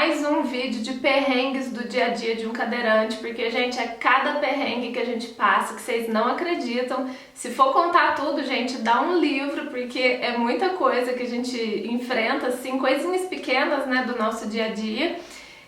mais um vídeo de perrengues do dia a dia de um cadeirante, porque, gente, é cada perrengue que a gente passa que vocês não acreditam. Se for contar tudo, gente, dá um livro, porque é muita coisa que a gente enfrenta, assim, coisinhas pequenas, né, do nosso dia a dia.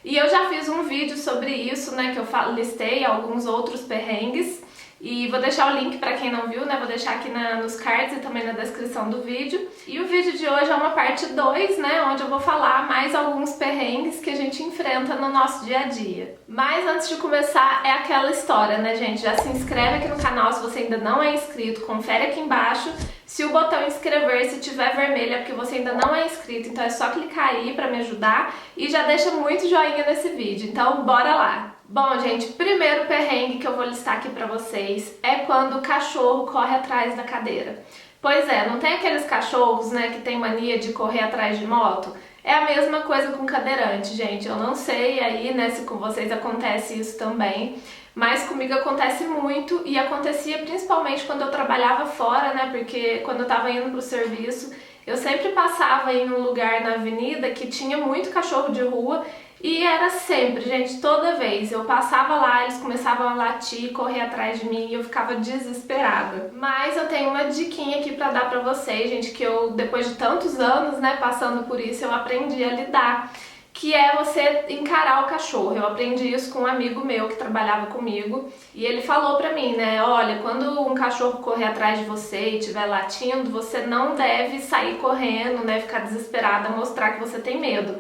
E eu já fiz um vídeo sobre isso, né, que eu listei alguns outros perrengues. E vou deixar o link para quem não viu, né? Vou deixar aqui nos cards e também na descrição do vídeo. E o vídeo de hoje é uma parte 2, né? Onde eu vou falar mais alguns perrengues que a gente enfrenta no nosso dia a dia. Mas antes de começar, é aquela história, né, gente? Já se inscreve aqui no canal se você ainda não é inscrito, confere aqui embaixo. Se o botão inscrever-se tiver vermelho é porque você ainda não é inscrito, então é só clicar aí para me ajudar. E já deixa muito joinha nesse vídeo, então bora lá! Bom, gente, primeiro perrengue que eu vou listar aqui pra vocês é quando o cachorro corre atrás da cadeira. Pois é, não tem aqueles cachorros, né, que tem mania de correr atrás de moto? É a mesma coisa com cadeirante, gente. Eu não sei aí, né, se com vocês acontece isso também, mas comigo acontece muito e acontecia principalmente quando eu trabalhava fora, né, porque quando eu tava indo pro serviço, eu sempre passava em um lugar na avenida que tinha muito cachorro de rua. E era sempre, gente, toda vez eu passava lá, eles começavam a latir, correr atrás de mim e eu ficava desesperada. Mas eu tenho uma diquinha aqui pra dar pra vocês, gente, que eu, depois de tantos anos, né, passando por isso, eu aprendi a lidar, que é você encarar o cachorro. Eu aprendi isso com um amigo meu que trabalhava comigo e ele falou pra mim, né, olha, quando um cachorro correr atrás de você e estiver latindo, você não deve sair correndo, né, ficar desesperada, mostrar que você tem medo.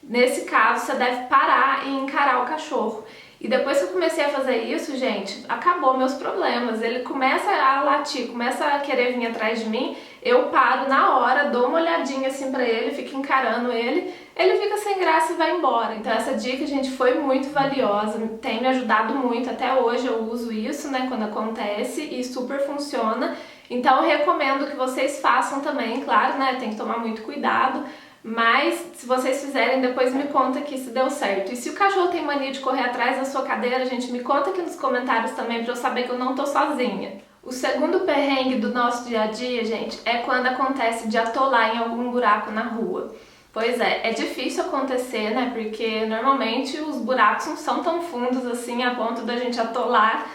Nesse caso, você deve parar e encarar o cachorro. E depois que eu comecei a fazer isso, gente, acabou meus problemas. Ele começa a latir, começa a querer vir atrás de mim, eu paro na hora, dou uma olhadinha assim pra ele, fico encarando ele fica sem graça e vai embora. Então essa dica, gente, foi muito valiosa, tem me ajudado muito. Até hoje eu uso isso, né, quando acontece e super funciona. Então eu recomendo que vocês façam também, claro, né, tem que tomar muito cuidado. Mas se vocês fizerem, depois me conta aqui se deu certo. E se o cachorro tem mania de correr atrás da sua cadeira, gente, me conta aqui nos comentários também pra eu saber que eu não tô sozinha. O segundo perrengue do nosso dia a dia, gente, é quando acontece de atolar em algum buraco na rua. Pois é difícil acontecer, né, porque normalmente os buracos não são tão fundos assim a ponto da gente atolar.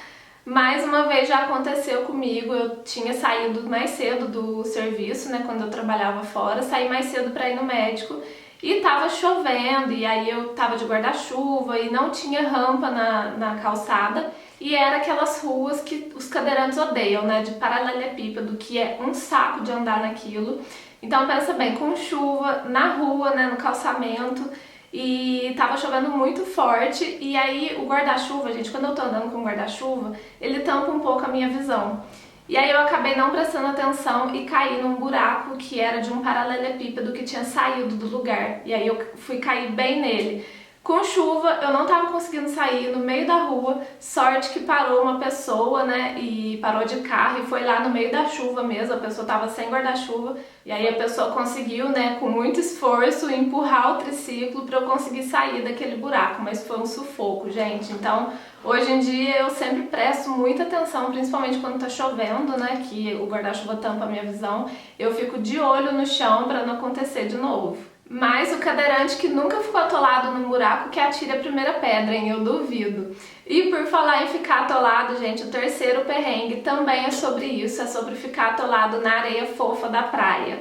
Mais uma vez já aconteceu comigo, eu tinha saído mais cedo do serviço, né, quando eu trabalhava fora, saí mais cedo para ir no médico e tava chovendo, e aí eu tava de guarda-chuva e não tinha rampa na calçada, e era aquelas ruas que os cadeirantes odeiam, né, de paralelepípedo, que é um saco de andar naquilo. Então pensa bem, com chuva, na rua, né, no calçamento, e tava chovendo muito forte, e aí o guarda-chuva, gente, quando eu tô andando com o guarda-chuva, ele tampa um pouco a minha visão. E aí eu acabei não prestando atenção e caí num buraco que era de um paralelepípedo que tinha saído do lugar. E aí eu fui cair bem nele. Com chuva, eu não tava conseguindo sair no meio da rua, sorte que parou uma pessoa, né, e parou de carro e foi lá no meio da chuva mesmo, a pessoa tava sem guarda-chuva, e aí a pessoa conseguiu, né, com muito esforço, empurrar o triciclo pra eu conseguir sair daquele buraco, mas foi um sufoco, gente. Então, hoje em dia eu sempre presto muita atenção, principalmente quando tá chovendo, né, que o guarda-chuva tampa a minha visão, eu fico de olho no chão pra não acontecer de novo. Mas o cadeirante que nunca ficou atolado num buraco que atire a primeira pedra, hein? Eu duvido. E por falar em ficar atolado, gente, o terceiro perrengue também é sobre isso, é sobre ficar atolado na areia fofa da praia.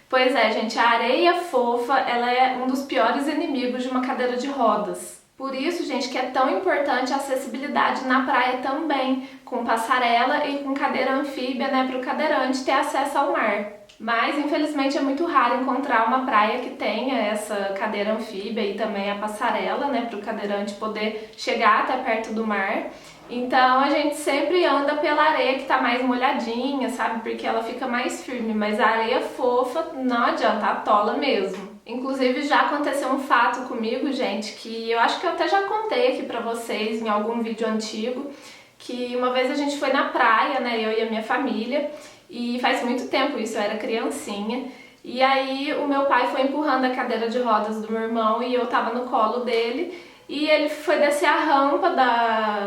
Pois é, gente, a areia fofa, ela é um dos piores inimigos de uma cadeira de rodas. Por isso, gente, que é tão importante a acessibilidade na praia também, com passarela e com cadeira anfíbia, né, para o cadeirante ter acesso ao mar. Mas, infelizmente, é muito raro encontrar uma praia que tenha essa cadeira anfíbia e também a passarela, né, para o cadeirante poder chegar até perto do mar. Então, a gente sempre anda pela areia que tá mais molhadinha, sabe, porque ela fica mais firme, mas a areia fofa não adianta, atola mesmo. Inclusive, já aconteceu um fato comigo, gente, que eu acho que eu até já contei aqui pra vocês em algum vídeo antigo, que uma vez a gente foi na praia, né, eu e a minha família, e faz muito tempo isso, eu era criancinha, e aí o meu pai foi empurrando a cadeira de rodas do meu irmão e eu tava no colo dele, e ele foi descer a rampa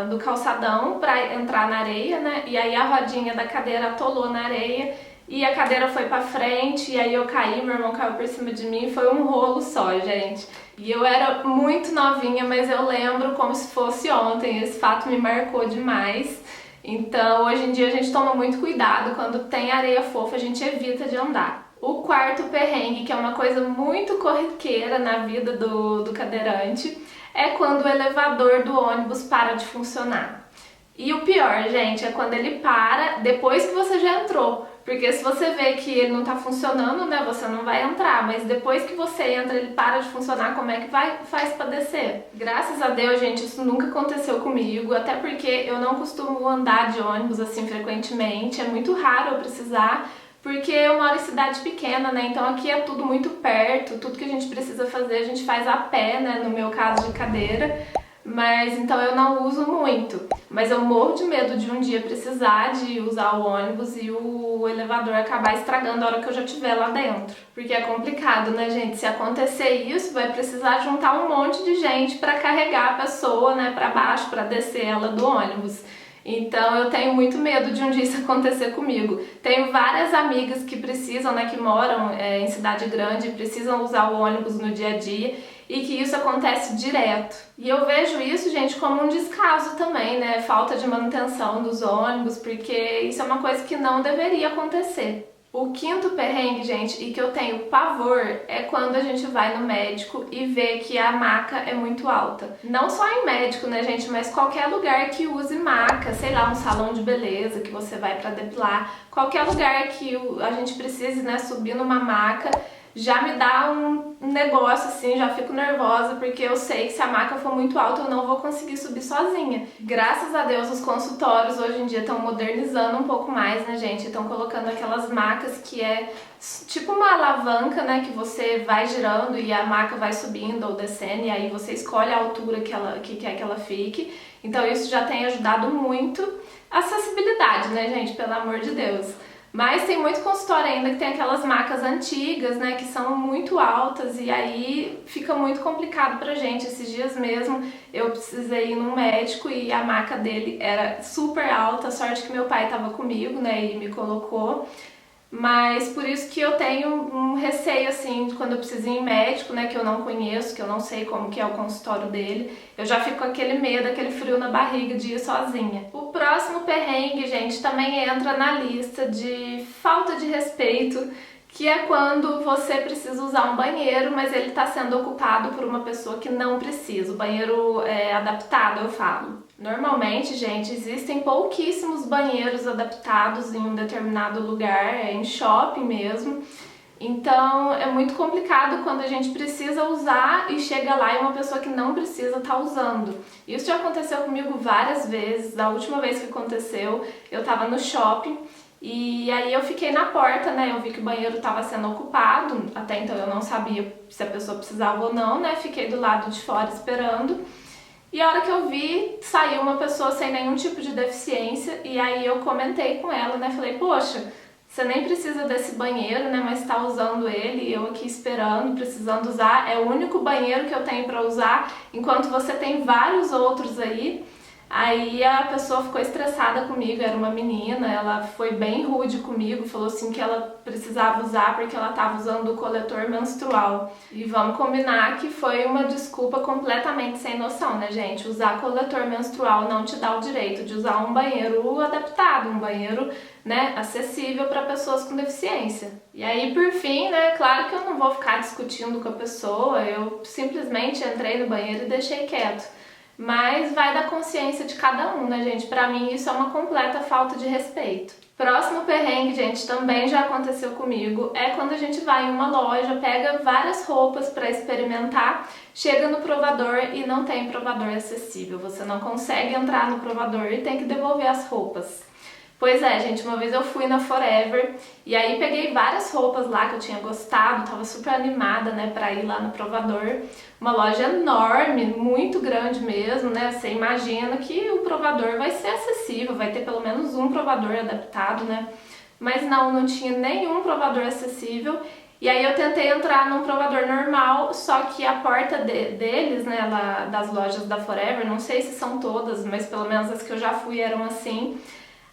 do calçadão pra entrar na areia, né, e aí a rodinha da cadeira atolou na areia, e a cadeira foi pra frente, e aí eu caí, meu irmão caiu por cima de mim, foi um rolo só, gente. E eu era muito novinha, mas eu lembro como se fosse ontem, esse fato me marcou demais. Então, hoje em dia a gente toma muito cuidado, quando tem areia fofa a gente evita de andar. O quarto perrengue, que é uma coisa muito corriqueira na vida do cadeirante, é quando o elevador do ônibus para de funcionar. E o pior, gente, é quando ele para depois que você já entrou. Porque se você vê que ele não tá funcionando, né, você não vai entrar. Mas depois que você entra, ele para de funcionar, como é que faz pra descer? Graças a Deus, gente, isso nunca aconteceu comigo. Até porque eu não costumo andar de ônibus assim frequentemente. É muito raro eu precisar. Porque eu moro em cidade pequena, né, então aqui é tudo muito perto. Tudo que a gente precisa fazer, a gente faz a pé, né, no meu caso de cadeira. Mas então eu não uso muito, mas eu morro de medo de um dia precisar de usar o ônibus e o elevador acabar estragando a hora que eu já estiver lá dentro. Porque é complicado, né, gente? Se acontecer isso, vai precisar juntar um monte de gente para carregar a pessoa, né, para baixo, para descer ela do ônibus. Então eu tenho muito medo de um dia isso acontecer comigo. Tenho várias amigas que precisam, né, que moram em cidade grande, precisam usar o ônibus no dia a dia e que isso acontece direto. E eu vejo isso, gente, como um descaso também, né, falta de manutenção dos ônibus, porque isso é uma coisa que não deveria acontecer. O quinto perrengue, gente, e que eu tenho pavor, é quando a gente vai no médico e vê que a maca é muito alta. Não só em médico, né, gente, mas qualquer lugar que use maca, sei lá, um salão de beleza que você vai pra depilar, qualquer lugar que a gente precise, né, subir numa maca, já me dá um negócio assim, já fico nervosa, porque eu sei que se a maca for muito alta eu não vou conseguir subir sozinha. Graças a Deus os consultórios hoje em dia estão modernizando um pouco mais, né, gente? Estão colocando aquelas macas que é tipo uma alavanca, né, que você vai girando e a maca vai subindo ou descendo, e aí você escolhe a altura que quer que ela fique. Então isso já tem ajudado muito. Acessibilidade, né, gente? Pelo amor de Deus. Mas tem muito consultório ainda que tem aquelas macas antigas, né, que são muito altas e aí fica muito complicado pra gente. Esses dias mesmo eu precisei ir num médico e a maca dele era super alta, sorte que meu pai tava comigo, né, e me colocou. Mas por isso que eu tenho um receio, assim, de quando eu preciso ir em médico, né, que eu não conheço, que eu não sei como que é o consultório dele, eu já fico com aquele medo, aquele frio na barriga de ir sozinha. O próximo perrengue, gente, também entra na lista de falta de respeito, que é quando você precisa usar um banheiro, mas ele está sendo ocupado por uma pessoa que não precisa. O banheiro é adaptado, eu falo. Normalmente, gente, existem pouquíssimos banheiros adaptados em um determinado lugar, em shopping mesmo. Então é muito complicado quando a gente precisa usar e chega lá e uma pessoa que não precisa tá usando. Isso já aconteceu comigo várias vezes. Da última vez que aconteceu, eu tava no shopping e aí eu fiquei na porta, né? Eu vi que o banheiro estava sendo ocupado. Até então eu não sabia se a pessoa precisava ou não, né? Fiquei do lado de fora esperando. E a hora que eu vi, saiu uma pessoa sem nenhum tipo de deficiência, e aí eu comentei com ela, né, falei, poxa, você nem precisa desse banheiro, né, mas tá usando ele, e eu aqui esperando, precisando usar, é o único banheiro que eu tenho pra usar, enquanto você tem vários outros aí. Aí a pessoa ficou estressada comigo, era uma menina, ela foi bem rude comigo, falou assim que ela precisava usar porque ela estava usando o coletor menstrual. E vamos combinar que foi uma desculpa completamente sem noção, né, gente? Usar coletor menstrual não te dá o direito de usar um banheiro adaptado, um banheiro, né, acessível para pessoas com deficiência. E aí, por fim, né, claro que eu não vou ficar discutindo com a pessoa, eu simplesmente entrei no banheiro e deixei quieto. Mas vai da consciência de cada um, né, gente? Pra mim isso é uma completa falta de respeito. Próximo perrengue, gente, também já aconteceu comigo, é quando a gente vai em uma loja, pega várias roupas pra experimentar, chega no provador e não tem provador acessível. Você não consegue entrar no provador e tem que devolver as roupas. Pois é, gente, uma vez eu fui na Forever e aí peguei várias roupas lá que eu tinha gostado, tava super animada, né, pra ir lá no provador. Uma loja enorme, muito grande mesmo, né, você imagina que o provador vai ser acessível, vai ter pelo menos um provador adaptado, né. Mas não tinha nenhum provador acessível. E aí eu tentei entrar num provador normal, só que a porta deles, né, lá das lojas da Forever, não sei se são todas, mas pelo menos as que eu já fui eram assim.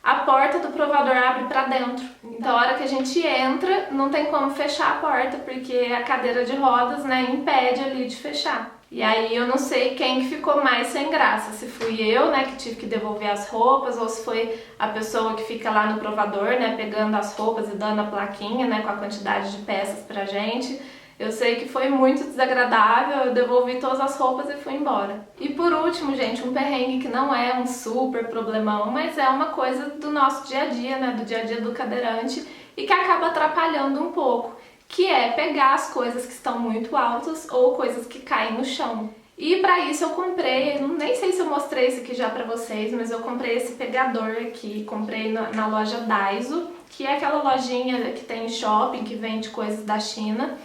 a porta do provador abre pra dentro. Então, a hora que a gente entra, não tem como fechar a porta, porque a cadeira de rodas, né, impede ali de fechar. E aí eu não sei quem que ficou mais sem graça, se fui eu, né, que tive que devolver as roupas, ou se foi a pessoa que fica lá no provador, né, pegando as roupas e dando a plaquinha, né, com a quantidade de peças pra gente. Eu sei que foi muito desagradável, eu devolvi todas as roupas e fui embora. E por último, gente, um perrengue que não é um super problemão, mas é uma coisa do nosso dia a dia, né, do dia a dia do cadeirante, e que acaba atrapalhando um pouco, que é pegar as coisas que estão muito altas ou coisas que caem no chão. E pra isso eu comprei, nem sei se eu mostrei isso aqui já pra vocês, mas eu comprei esse pegador aqui, comprei na loja Daiso, que é aquela lojinha que tem shopping, que vende coisas da China.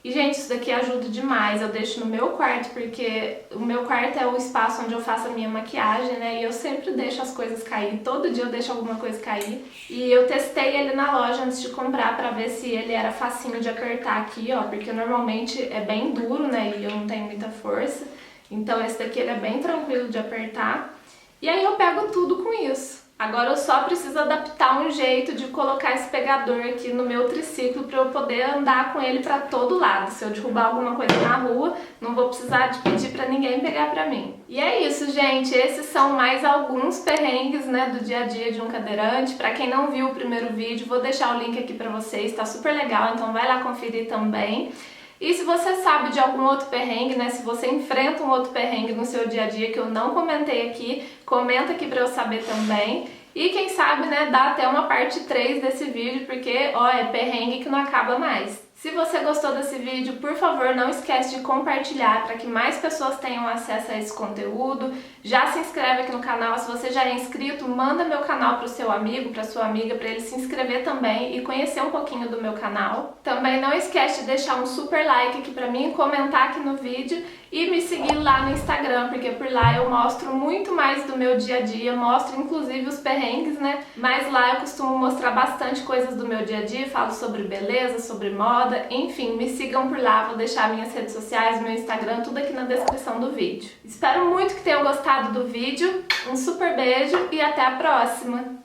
E, gente, isso daqui ajuda demais. Eu deixo no meu quarto, porque o meu quarto é o espaço onde eu faço a minha maquiagem, né? E eu sempre deixo as coisas cair. Todo dia eu deixo alguma coisa cair. E eu testei ele na loja antes de comprar pra ver se ele era facinho de apertar aqui, ó. Porque normalmente é bem duro, né? E eu não tenho muita força. Então esse daqui ele é bem tranquilo de apertar. E aí eu pego tudo com isso. Agora eu só preciso adaptar um jeito de colocar esse pegador aqui no meu triciclo para eu poder andar com ele para todo lado. Se eu derrubar alguma coisa na rua, não vou precisar de pedir para ninguém pegar para mim. E é isso, gente. Esses são mais alguns perrengues, né, do dia a dia de um cadeirante. Para quem não viu o primeiro vídeo, vou deixar o link aqui para vocês. Tá super legal, então vai lá conferir também. E se você sabe de algum outro perrengue, né, se você enfrenta um outro perrengue no seu dia a dia que eu não comentei aqui, comenta aqui pra eu saber também. E quem sabe, né, dá até uma parte 3 desse vídeo, porque, ó, é perrengue que não acaba mais. Se você gostou desse vídeo, por favor, não esquece de compartilhar para que mais pessoas tenham acesso a esse conteúdo. Já se inscreve aqui no canal. Se você já é inscrito, manda meu canal para o seu amigo, para sua amiga, para ele se inscrever também e conhecer um pouquinho do meu canal. Também não esquece de deixar um super like aqui para mim, comentar aqui no vídeo e me seguir lá no Instagram, porque por lá eu mostro muito mais do meu dia a dia, mostro inclusive os perrengues, né? Mas lá eu costumo mostrar bastante coisas do meu dia a dia, falo sobre beleza, sobre moda. Enfim, me sigam por lá, vou deixar minhas redes sociais, meu Instagram, tudo aqui na descrição do vídeo. Espero muito que tenham gostado do vídeo, um super beijo e até a próxima!